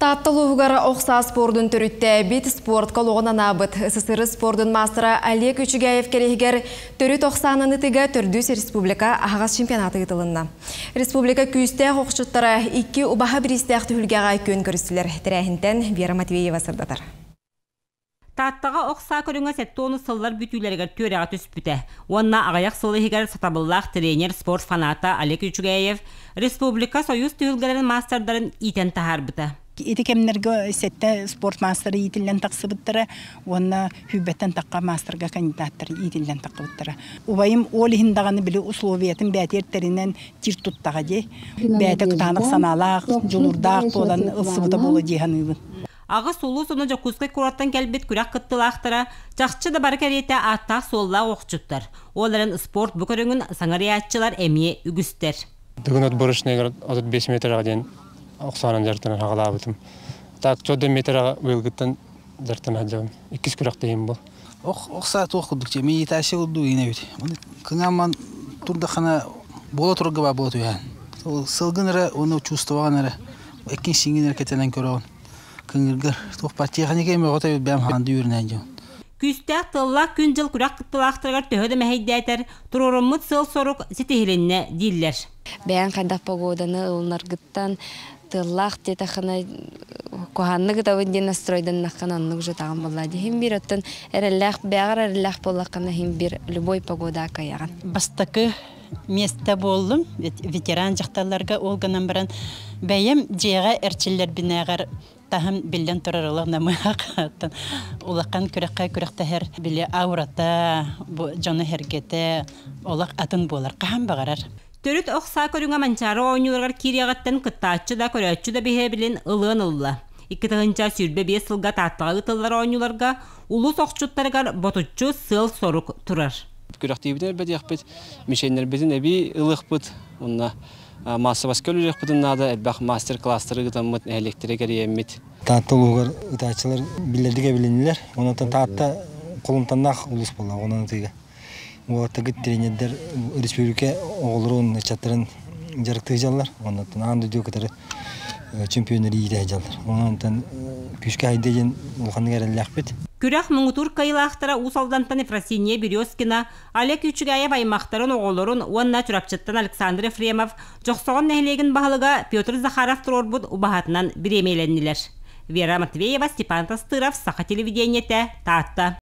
Таптылуғара оқса спордың түрітті бет спортқа лоғынан абыт. СССР спордың мастера Олег Үчүгаев керегер түріт оқсанын үтігі түрдіс республика ағас чемпионаты ұтылынна. Республика күйісті оқшыттара 2 ұбаға бірістіяқ түхілгеға көн көрістілер. Тірәхінтен Вера Матвеева сырдатар. Таттаға оқса көріңі сәтті оны сыллар бүтілергер төреға түспіті. Онна ағаяқ сылығығар сатабыллақ тренер спорт фаната Олег Үчүгаев Республика Союз түйілгелерін мастerdарын итен тахар бұты. Итекемнерге сетте спорт мастеры итилен тақсы бұттыры, онна хүббеттен таққа мастерға кандидаттары итилен таққа бұттыры. Убайым олихіндағаны білі условиятын бәтертерінен тир тұттаға де, бәтік танық саналақ, жолырдақ болан ұлсы бұта болу дейхан ұйбын. Ағы солу соны жокузгай кураттан кәлбет күрәк қыттылақтыра, жақшы да бар кәреті аттақ солла оқчыттар. Оларын спорт бүкіріңін саңариятчылар әмие үгістер. Дүгін отборышнайғыр 35 метрға дейін оқсанын жартынан ағала бұтым. Так, 4 метрға өйілгіттен жартынан әджауым. 2 күрәк дейін бұл. Оқса тоқыдық же, мен етәші ұлды үйіне өйді. Күңаман тұрдақана бола тұрғы ба бола түйән. Сылғын әрі, оны чувствован әрі, әккен сеңген әркетелен көрауын. Күнгіргір, тоқпаттияқаны кеме ғота бәм ханды үйірінен жауын. Күстәк тыллақ күн жыл күрәк қыттылақтырғар төхеді мәхейдәйтер, тұрорымыт сыл сорук сетехіленне дейілер. Бәйін қайдақ погоданы ұлнарғыттан тыллақ детақына коханны гытавын ден настройдан наққан аннық жұтағын болады. Хим бір өттін әрілләқ, бәғір әрілләқ болаққана хим бір любой погода қаяған. Бастықы месте болдым, ветеран жақталарға олғанан бірін бәйім жеға әрчілер бінәғар тахым білден тұрарылық намыға қаттын. Олаққан күректі әр біле аурата, жоны әргеті, олақ атын болар, қаған бағарар. Төріт оқса көріңі манчары ойнуылар кирияғаттан қыттачы да көрәтчі да бейе білін ылығын ұлла. Икі тұғынча сүрбе бе сылға таттаға ұтылар ойнуыларға ұлыс оқчыттарғар ботучу сыл сорук тұрар. Күрәктейбінер бәді яқпет, мешенлер бәдін әбі ылық бұд, онна масы баскөл үлек бұдыннады, әлбәқ мастер-кластыры ғытамыд, әлектері кәриеммет. Татты ұлығыр ұтайчылар білердіге біленілер, онатын татта қолымтаннақ ұлыс болла, онан ұтыға. Оларта күт тренердер республика оғылырын чаттырын жарықтығы жалар, онатын аңды дөй көтәрі чемпионер ейді жалар. Онантан күшке айдайын ұлғанның әрәлі ақпет. Күрәк мұңытур кайылақтыра Усалдантан Ефросиния Березкина, Олег Үчүгаев аймақтарын оғылырын, онна түрапчыттан Александр Ефремов, жоқсоған нәхілеген бағылыға Петр Захаров тұрорбұд ұбағатынан біремеленілер. Вера Матвеева, Степан Тастыров, Саха телевидениеті, Татта.